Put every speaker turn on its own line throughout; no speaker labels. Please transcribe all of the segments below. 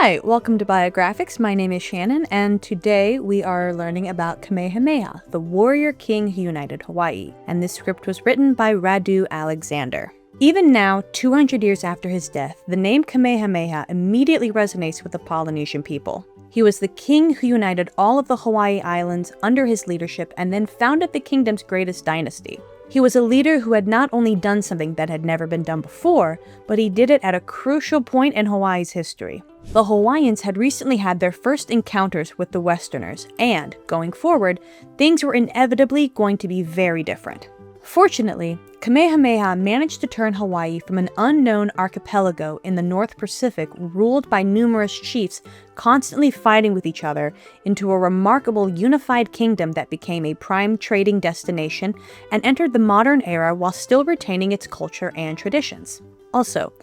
Hi, welcome to Biographics. My name is Shannon, and today we are learning about Kamehameha, the warrior king who united Hawaii. And this script was written by Radu Alexander. Even now, 200 years after his death, the name Kamehameha immediately resonates with the Polynesian people. He was the king who united all of the Hawaii Islands under his leadership and then founded the kingdom's greatest dynasty. He was a leader who had not only done something that had never been done before, but he did it at a crucial point in Hawaii's history. The Hawaiians had recently had their first encounters with the Westerners, and, going forward, things were inevitably going to be very different. Fortunately, Kamehameha managed to turn Hawaii from an unknown archipelago in the North Pacific ruled by numerous chiefs constantly fighting with each other into a remarkable unified kingdom that became a prime trading destination and entered the modern era while still retaining its culture and traditions. Also,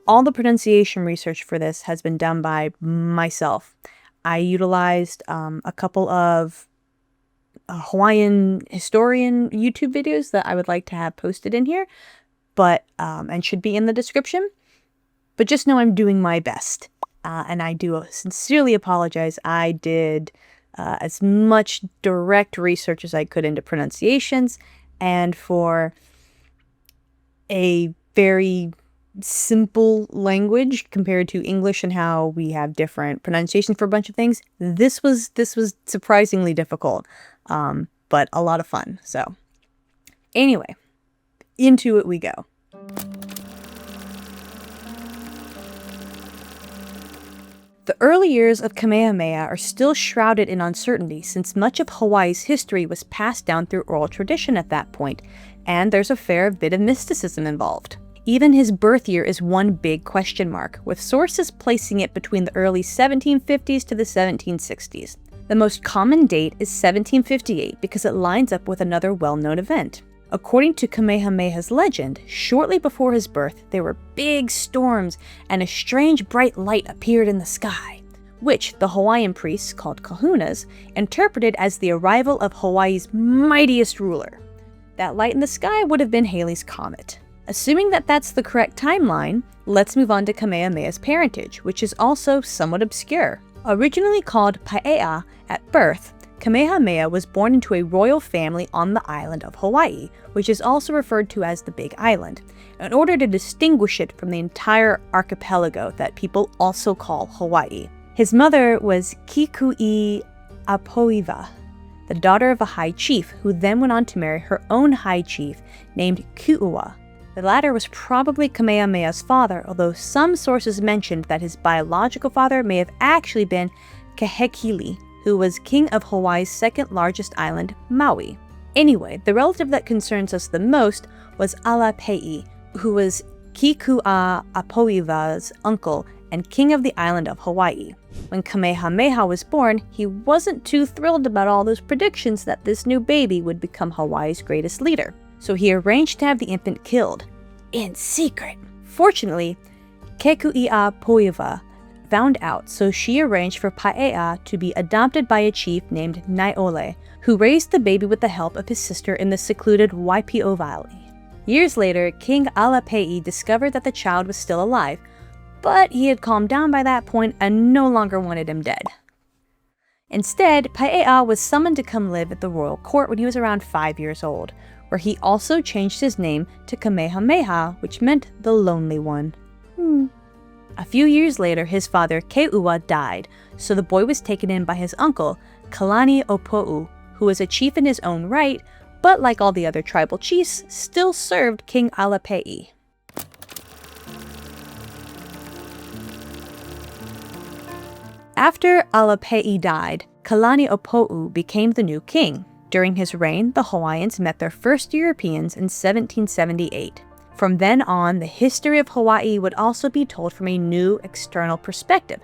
all the pronunciation research for this has been done by myself. I utilized a couple of Hawaiian historian YouTube videos that I would like to have posted in here, but and should be in the description. But just know I'm doing my best, and I do sincerely apologize. I did as much direct research as I could into pronunciations, and for a very simple language compared to English and how we have different pronunciations for a bunch of things, this was surprisingly difficult, but a lot of fun. So anyway, into it we go. The early years of Kamehameha are still shrouded in uncertainty since much of Hawaii's history was passed down through oral tradition at that point, and there's a fair bit of mysticism involved. Even his birth year is one big question mark, with sources placing it between the early 1750s to the 1760s. The most common date is 1758 because it lines up with another well-known event. According to Kamehameha's legend, shortly before his birth, there were big storms and a strange bright light appeared in the sky, which the Hawaiian priests, called kahunas, interpreted as the arrival of Hawaii's mightiest ruler. That light in the sky would have been Halley's Comet. Assuming that that's the correct timeline, let's move on to Kamehameha's parentage, which is also somewhat obscure. Originally called Pae'a at birth, Kamehameha was born into a royal family on the island of Hawaii, which is also referred to as the Big Island, in order to distinguish it from the entire archipelago that people also call Hawaii. His mother was Kiku'i Apoiwa, the daughter of a high chief, who then went on to marry her own high chief named Ku'ua. The latter was probably Kamehameha's father, although some sources mentioned that his biological father may have actually been Kahekili, who was king of Hawaii's second largest island, Maui. Anyway, the relative that concerns us the most was Alape'i, who was Kiku'a Apoiwa's uncle and king of the island of Hawaii. When Kamehameha was born, he wasn't too thrilled about all those predictions that this new baby would become Hawaii's greatest leader. So he arranged to have the infant killed, in secret. Fortunately, Kekui'a Poiwa found out, so she arranged for Pae'a to be adopted by a chief named Naiole, who raised the baby with the help of his sister in the secluded Waipio Valley. Years later, King Alape'i discovered that the child was still alive, but he had calmed down by that point and no longer wanted him dead. Instead, Pae'a was summoned to come live at the royal court when he was around 5 years old, where he also changed his name to Kamehameha, which meant the lonely one. A few years later, his father Ke'ua died, so the boy was taken in by his uncle, Kalani Opo'u, who was a chief in his own right, but like all the other tribal chiefs, still served King Alape'i. After Alape'i died, Kalani Opo'u became the new king. During his reign, the Hawaiians met their first Europeans in 1778. From then on, the history of Hawaii would also be told from a new external perspective,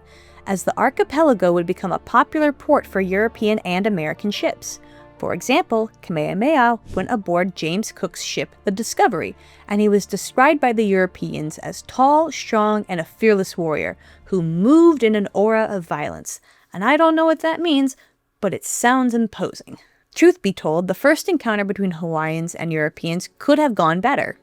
as the archipelago would become a popular port for European and American ships. For example, Kamehameha went aboard James Cook's ship, the Discovery, and he was described by the Europeans as tall, strong, and a fearless warrior who moved in an aura of violence. And I don't know what that means, but it sounds imposing. Truth be told, the first encounter between Hawaiians and Europeans could have gone better.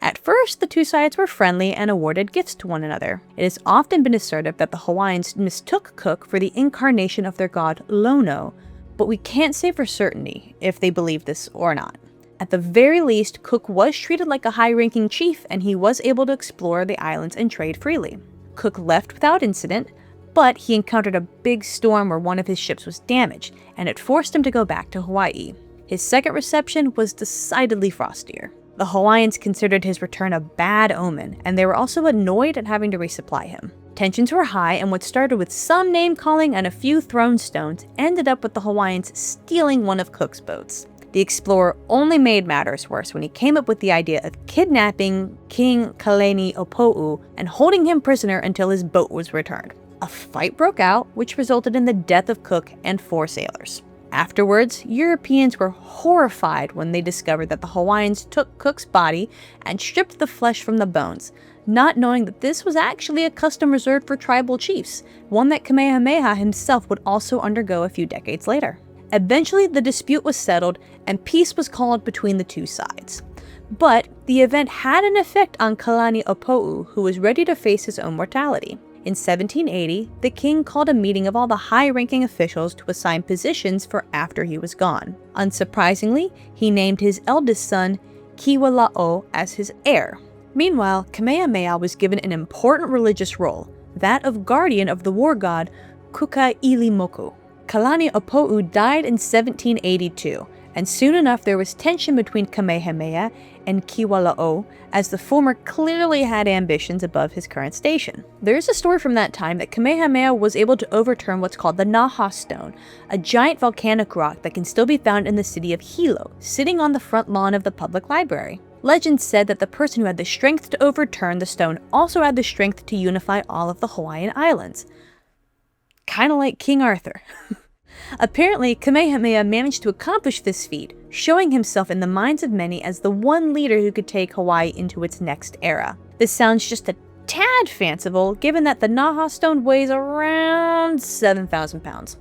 At first, the two sides were friendly and awarded gifts to one another. It has often been asserted that the Hawaiians mistook Cook for the incarnation of their god Lono, but we can't say for certainty if they believe this or not. At the very least, Cook was treated like a high-ranking chief, and he was able to explore the islands and trade freely. Cook left without incident, but he encountered a big storm where one of his ships was damaged, and it forced him to go back to Hawaii. His second reception was decidedly frostier. The Hawaiians considered his return a bad omen, and they were also annoyed at having to resupply him. Tensions were high, and what started with some name-calling and a few thrown stones ended up with the Hawaiians stealing one of Cook's boats. The explorer only made matters worse when he came up with the idea of kidnapping King Kalani'opu'u and holding him prisoner until his boat was returned. A fight broke out, which resulted in the death of Cook and 4 sailors. Afterwards, Europeans were horrified when they discovered that the Hawaiians took Cook's body and stripped the flesh from the bones, not knowing that this was actually a custom reserved for tribal chiefs, one that Kamehameha himself would also undergo a few decades later. Eventually, the dispute was settled and peace was called between the two sides. But the event had an effect on Kalani'opu'u, who was ready to face his own mortality. In 1780, the king called a meeting of all the high-ranking officials to assign positions for after he was gone. Unsurprisingly, he named his eldest son, Kiwala'o, as his heir. Meanwhile, Kamehameha was given an important religious role, that of guardian of the war god Kuka'ilimoku. Kalani'opu'u died in 1782, and soon enough there was tension between Kamehameha and Kiwala'o, as the former clearly had ambitions above his current station. There is a story from that time that Kamehameha was able to overturn what's called the Naha Stone, a giant volcanic rock that can still be found in the city of Hilo, sitting on the front lawn of the public library. Legend said that the person who had the strength to overturn the stone also had the strength to unify all of the Hawaiian Islands. Kinda like King Arthur. Apparently, Kamehameha managed to accomplish this feat, showing himself in the minds of many as the one leader who could take Hawaii into its next era. This sounds just a tad fanciful, given that the Naha Stone weighs around 7,000 pounds.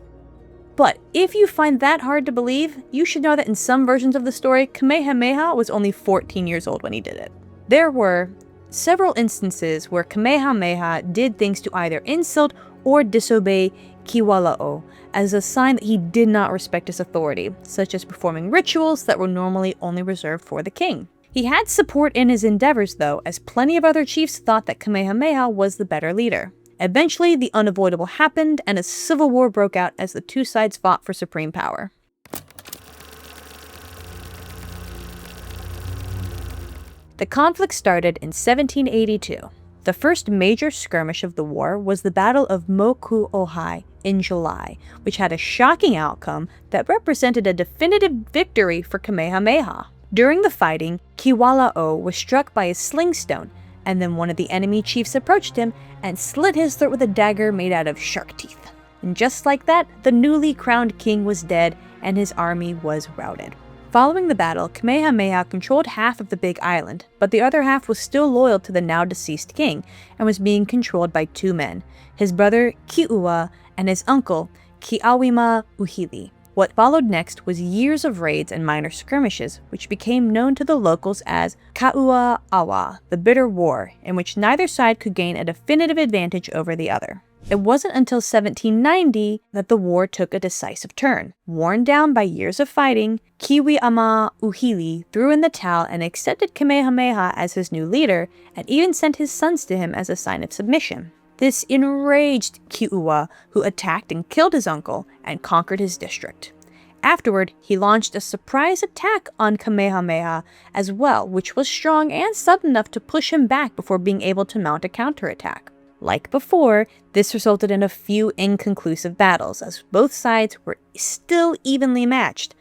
But if you find that hard to believe, you should know that in some versions of the story, Kamehameha was only 14 years old when he did it. There were several instances where Kamehameha did things to either insult or disobey Kiwala'o as a sign that he did not respect his authority, such as performing rituals that were normally only reserved for the king. He had support in his endeavors though, as plenty of other chiefs thought that Kamehameha was the better leader. Eventually, the unavoidable happened and a civil war broke out as the two sides fought for supreme power. The conflict started in 1782. The first major skirmish of the war was the Battle of Moloka'i in July, which had a shocking outcome that represented a definitive victory for Kamehameha. During the fighting, Kiwala'o was struck by a sling stone, and then one of the enemy chiefs approached him and slit his throat with a dagger made out of shark teeth. And just like that, the newly crowned king was dead and his army was routed. Following the battle, Kamehameha controlled half of the big island, but the other half was still loyal to the now deceased king and was being controlled by 2 men, his brother Ki'ua and his uncle Ki'awima Uhili. What followed next was years of raids and minor skirmishes, which became known to the locals as Kaho'olawe, the Bitter War, in which neither side could gain a definitive advantage over the other. It wasn't until 1790 that the war took a decisive turn. Worn down by years of fighting, Ki'awima Uhili threw in the towel and accepted Kamehameha as his new leader, and even sent his sons to him as a sign of submission. This enraged Ki'ua, who attacked and killed his uncle and conquered his district. Afterward, he launched a surprise attack on Kamehameha as well, which was strong and sudden enough to push him back before being able to mount a counterattack. Like before, this resulted in a few inconclusive battles, as both sides were still evenly matched.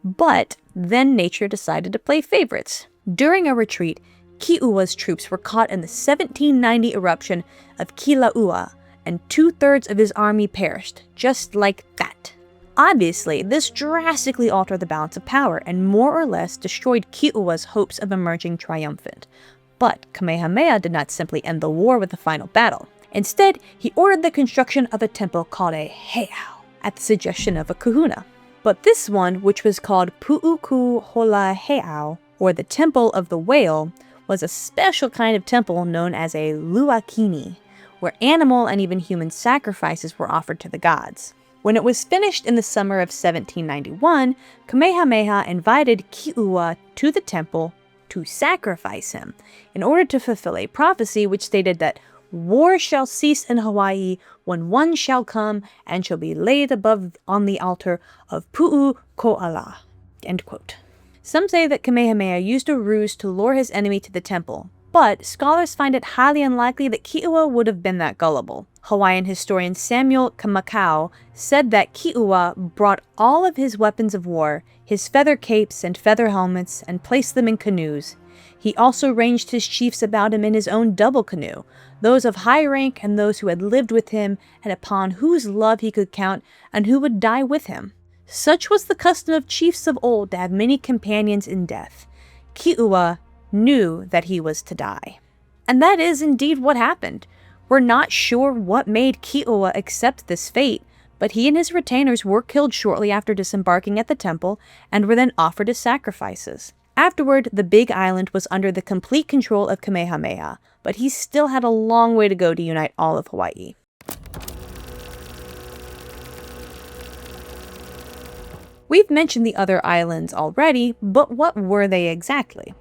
But then nature decided to play favorites. During a retreat, Ki'ua's troops were caught in the 1790 eruption of Kilauea, and 2/3 of his army perished, just like that. Obviously, this drastically altered the balance of power and more or less destroyed Ki'ua's hopes of emerging triumphant. But Kamehameha did not simply end the war with the final battle. Instead, he ordered the construction of a temple called a heiau, at the suggestion of a kahuna. But this one, which was called Pu'uku Hola Heiau, or the Temple of the Whale, was a special kind of temple known as a luakini, where animal and even human sacrifices were offered to the gods. When it was finished in the summer of 1791, Kamehameha invited Ki'ua to the temple to sacrifice him, in order to fulfill a prophecy which stated that war shall cease in Hawaii when one shall come and shall be laid above on the altar of Pu'uko'ala. End quote. Some say that Kamehameha used a ruse to lure his enemy to the temple, but scholars find it highly unlikely that Ki'ua would have been that gullible. Hawaiian historian Samuel Kamakau said that Ki'ua brought all of his weapons of war, his feather capes and feather helmets, and placed them in canoes. He also ranged his chiefs about him in his own double canoe, those of high rank and those who had lived with him and upon whose love he could count and who would die with him. Such was the custom of chiefs of old to have many companions in death. Ki'ua knew that he was to die. And that is indeed what happened. We're not sure what made Ki'ua accept this fate, but he and his retainers were killed shortly after disembarking at the temple and were then offered as sacrifices. Afterward, the Big Island was under the complete control of Kamehameha, but he still had a long way to go to unite all of Hawaii. We've mentioned the other islands already, but what were they exactly?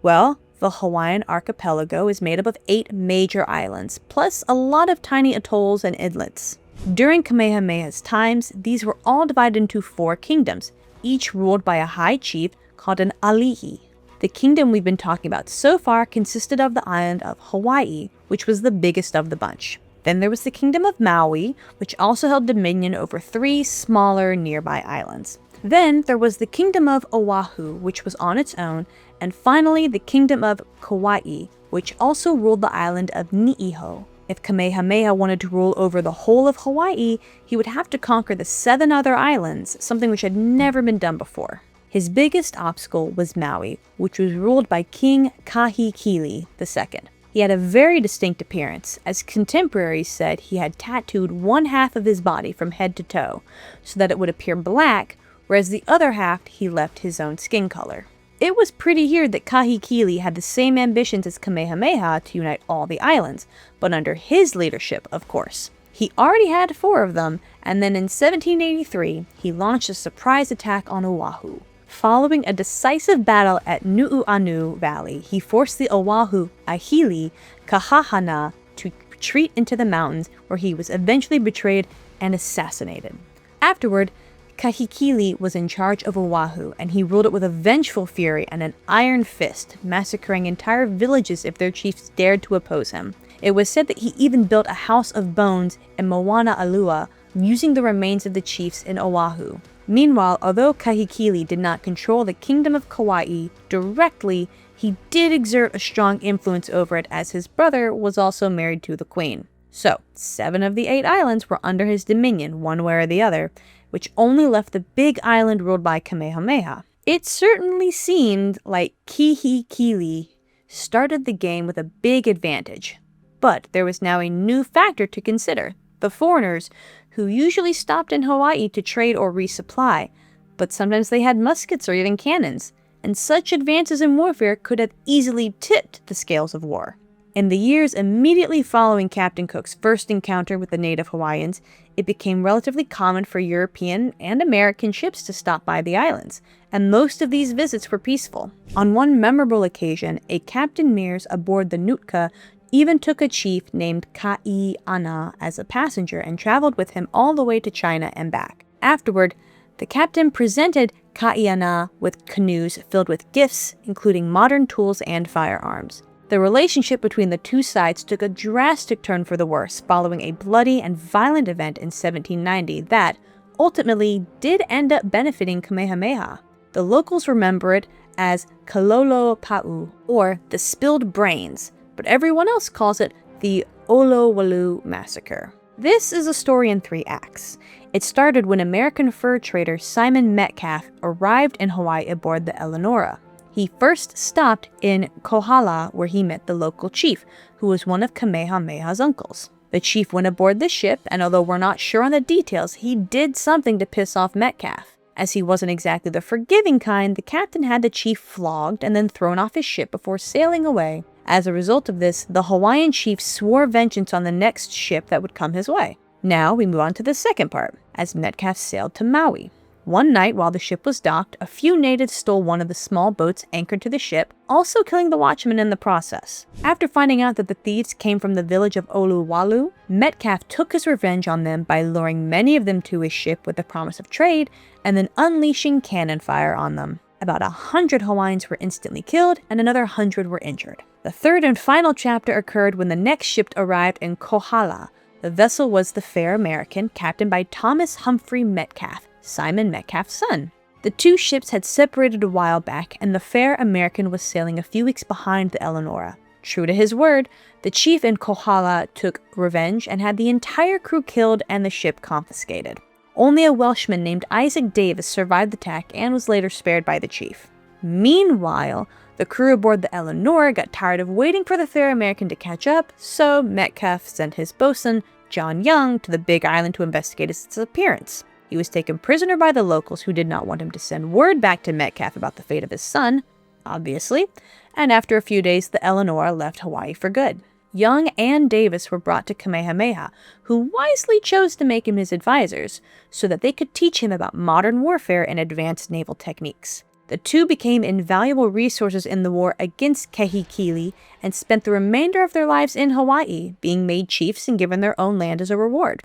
Well, the Hawaiian archipelago is made up of 8 major islands, plus a lot of tiny atolls and inlets. During Kamehameha's times, these were all divided into 4 kingdoms, each ruled by a high chief called an ali'i. The kingdom we've been talking about so far consisted of the island of Hawai'i, which was the biggest of the bunch. Then there was the kingdom of Maui, which also held dominion over 3 smaller nearby islands. Then there was the kingdom of Oahu, which was on its own, and finally the kingdom of Kauai, which also ruled the island of Ni'iho. If Kamehameha wanted to rule over the whole of Hawaii, he would have to conquer the 7 other islands, something which had never been done before. His biggest obstacle was Maui, which was ruled by King Kahekili II. He had a very distinct appearance, as contemporaries said he had tattooed 1/2 of his body from head to toe, so that it would appear black, whereas the other half he left his own skin color. It was pretty here that Kahekili had the same ambitions as Kamehameha to unite all the islands, but under his leadership, of course. He already had 4 of them, and then in 1783, he launched a surprise attack on Oahu. Following a decisive battle at Nu'uanu Valley, he forced the Oahu Ahili Kahahana to retreat into the mountains, where he was eventually betrayed and assassinated. Afterward, Kahekili was in charge of Oahu, and he ruled it with a vengeful fury and an iron fist, massacring entire villages if their chiefs dared to oppose him. It was said that he even built a house of bones in Moana'alua, using the remains of the chiefs in Oahu. Meanwhile, although Kahekili did not control the kingdom of Kauai directly, he did exert a strong influence over it, as his brother was also married to the queen. So, 7 of the 8 islands were under his dominion, one way or the other, which only left the Big Island ruled by Kamehameha. It certainly seemed like Kahekili started the game with a big advantage. But there was now a new factor to consider: the foreigners, who usually stopped in Hawaii to trade or resupply, but sometimes they had muskets or even cannons, and such advances in warfare could have easily tipped the scales of war. In the years immediately following Captain Cook's first encounter with the native Hawaiians, it became relatively common for European and American ships to stop by the islands, and most of these visits were peaceful. On one memorable occasion, a Captain Mears aboard the Nootka even took a chief named Ka'iana as a passenger and traveled with him all the way to China and back. Afterward, the captain presented Ka'iana with canoes filled with gifts, including modern tools and firearms. The relationship between the two sides took a drastic turn for the worse following a bloody and violent event in 1790 that, ultimately, did end up benefiting Kamehameha. The locals remember it as Kalolo Pa'u, or the Spilled Brains, but everyone else calls it the Olowalu Massacre. This is a story in 3 acts. It started when American fur trader Simon Metcalf arrived in Hawaii aboard the Eleanora. He first stopped in Kohala, where he met the local chief, who was one of Kamehameha's uncles. The chief went aboard the ship, and although we're not sure on the details, he did something to piss off Metcalf. As he wasn't exactly the forgiving kind, the captain had the chief flogged and then thrown off his ship before sailing away. As a result of this, the Hawaiian chief swore vengeance on the next ship that would come his way. Now we move on to the second part, as Metcalfe sailed to Maui. One night while the ship was docked, a few natives stole one of the small boats anchored to the ship, also killing the watchman in the process. After finding out that the thieves came from the village of Oluwalu, Metcalfe took his revenge on them by luring many of them to his ship with the promise of trade, and then unleashing cannon fire on them. About 100 Hawaiians were instantly killed, and another 100 were injured. The third and final chapter occurred when the next ship arrived in Kohala. The vessel was the Fair American, captained by Thomas Humphrey Metcalfe, Simon Metcalfe's son. The two ships had separated a while back, and the Fair American was sailing a few weeks behind the Eleanora. True to his word, the chief in Kohala took revenge and had the entire crew killed and the ship confiscated. Only a Welshman named Isaac Davis survived the attack and was later spared by the chief. Meanwhile, the crew aboard the Eleanora got tired of waiting for the Fair American to catch up, so Metcalfe sent his bosun, John Young, to the Big Island to investigate its disappearance. He was taken prisoner by the locals who did not want him to send word back to Metcalfe about the fate of his son, obviously, and after a few days the Eleanora left Hawaii for good. Young and Davis were brought to Kamehameha, who wisely chose to make him his advisors, so that they could teach him about modern warfare and advanced naval techniques. The two became invaluable resources in the war against Kahekili and spent the remainder of their lives in Hawaii, being made chiefs and given their own land as a reward.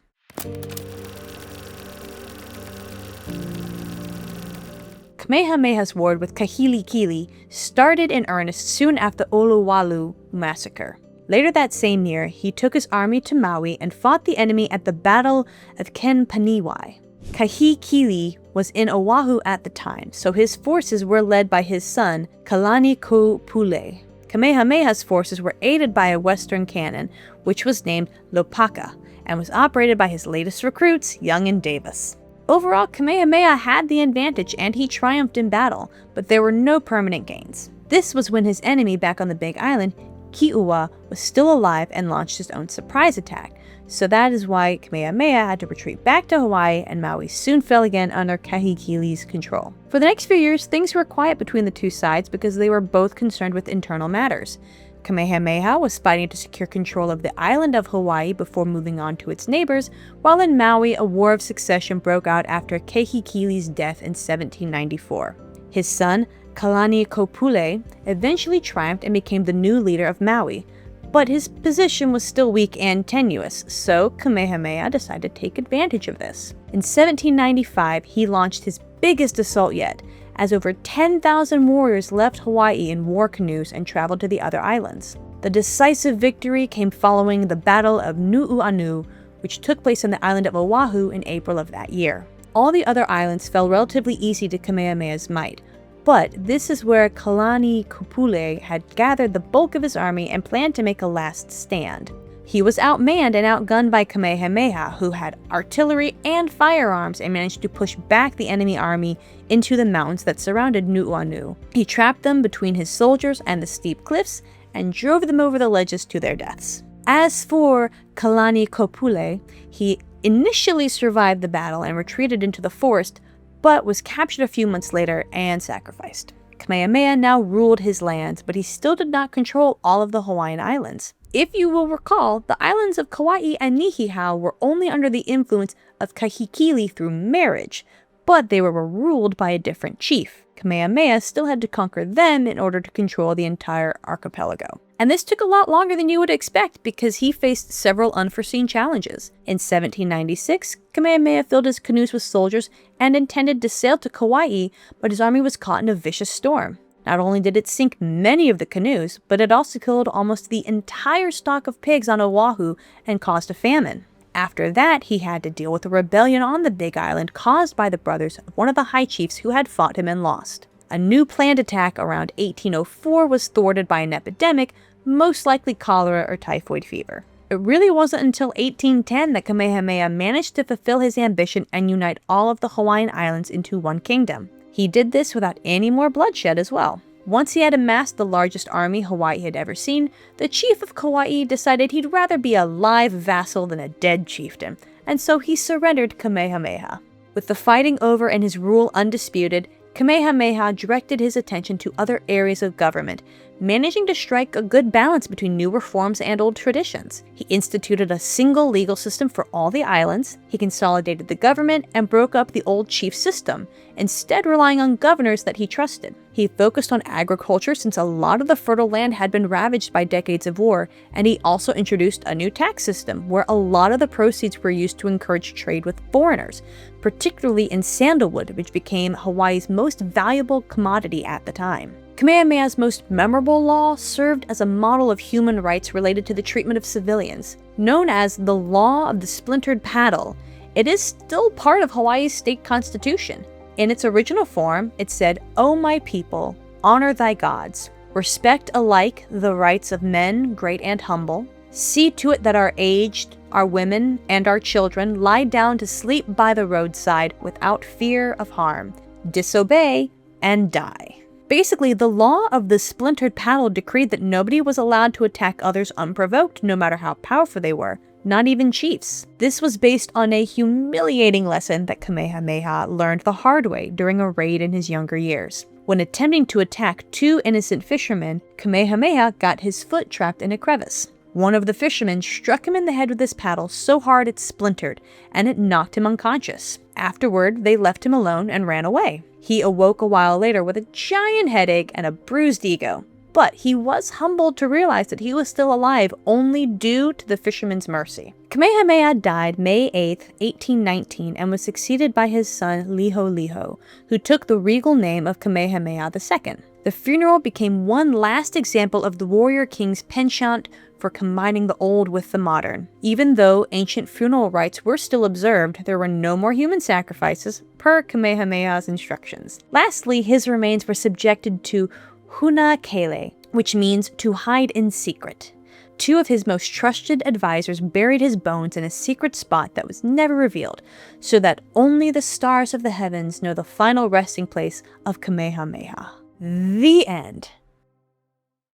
Kamehameha's war with Kahekili started in earnest soon after the Oluwalu massacre. Later that same year, he took his army to Maui and fought the enemy at the Battle of Kenpaniwai. Kahekili was in Oahu at the time, so his forces were led by his son, Kalani'ako'opule. Kamehameha's forces were aided by a western cannon, which was named Lopaka, and was operated by his latest recruits, Young and Davis. Overall, Kamehameha had the advantage and he triumphed in battle, but there were no permanent gains. This was when his enemy back on the Big Island, Ki'ua, was still alive and launched his own surprise attack, so that is why Kamehameha had to retreat back to Hawaii, and Maui soon fell again under Kahekili's control. For the next few years, things were quiet between the two sides because they were both concerned with internal matters. Kamehameha was fighting to secure control of the island of Hawaii before moving on to its neighbors, while in Maui, a war of succession broke out after Kahekili's death in 1794. His son, Kalani'ako'opule, eventually triumphed and became the new leader of Maui, but his position was still weak and tenuous, so Kamehameha decided to take advantage of this. In 1795, he launched his biggest assault yet, as over 10,000 warriors left Hawaii in war canoes and traveled to the other islands. The decisive victory came following the Battle of Nu'uanu, which took place on the island of Oahu in April of that year. All the other islands fell relatively easy to Kamehameha's might, but this is where Kalani'ako'opule had gathered the bulk of his army and planned to make a last stand. He was outmanned and outgunned by Kamehameha, who had artillery and firearms and managed to push back the enemy army into the mountains that surrounded Nu'uanu. He trapped them between his soldiers and the steep cliffs and drove them over the ledges to their deaths. As for Kalani'ako'opule, he initially survived the battle and retreated into the forest, but was captured a few months later and sacrificed. Kamehameha now ruled his lands, but he still did not control all of the Hawaiian islands. If you will recall, the islands of Kauai and Niihau were only under the influence of Kahekili through marriage, but they were ruled by a different chief. Kamehameha still had to conquer them in order to control the entire archipelago. And this took a lot longer than you would expect because he faced several unforeseen challenges. In 1796, Kamehameha filled his canoes with soldiers and intended to sail to Kauai, but his army was caught in a vicious storm. Not only did it sink many of the canoes, but it also killed almost the entire stock of pigs on Oahu and caused a famine. After that, he had to deal with a rebellion on the Big Island caused by the brothers of one of the high chiefs who had fought him and lost. A new planned attack around 1804 was thwarted by an epidemic, most likely cholera or typhoid fever. It really wasn't until 1810 that Kamehameha managed to fulfill his ambition and unite all of the Hawaiian Islands into one kingdom. He did this without any more bloodshed as well. Once he had amassed the largest army Hawaii had ever seen, the chief of Kauai decided he'd rather be a live vassal than a dead chieftain, and so he surrendered Kamehameha. With the fighting over and his rule undisputed, Kamehameha directed his attention to other areas of government, managing to strike a good balance between new reforms and old traditions. He instituted a single legal system for all the islands, he consolidated the government, and broke up the old chief system, instead relying on governors that he trusted. He focused on agriculture since a lot of the fertile land had been ravaged by decades of war, and he also introduced a new tax system where a lot of the proceeds were used to encourage trade with foreigners, particularly in sandalwood, which became Hawaii's most valuable commodity at the time. Kamehameha's most memorable law served as a model of human rights related to the treatment of civilians. Known as the Law of the Splintered Paddle, it is still part of Hawaii's state constitution. In its original form, it said, "O my people, honor thy gods, respect alike the rights of men, great and humble, see to it that our aged, our women, and our children lie down to sleep by the roadside without fear of harm, disobey, and die." Basically, the law of the splintered paddle decreed that nobody was allowed to attack others unprovoked, no matter how powerful they were, not even chiefs. This was based on a humiliating lesson that Kamehameha learned the hard way during a raid in his younger years. When attempting to attack two innocent fishermen, Kamehameha got his foot trapped in a crevice. One of the fishermen struck him in the head with his paddle so hard it splintered, and it knocked him unconscious. Afterward, they left him alone and ran away. He awoke a while later with a giant headache and a bruised ego, but he was humbled to realize that he was still alive only due to the fisherman's mercy. Kamehameha died May 8, 1819, and was succeeded by his son Liholiho, who took the regal name of Kamehameha II. The funeral became one last example of the warrior king's penchant for combining the old with the modern. Even though ancient funeral rites were still observed, there were no more human sacrifices per Kamehameha's instructions. Lastly, his remains were subjected to huna kele, which means to hide in secret. Two of his most trusted advisors buried his bones in a secret spot that was never revealed, so that only the stars of the heavens know the final resting place of Kamehameha. The end.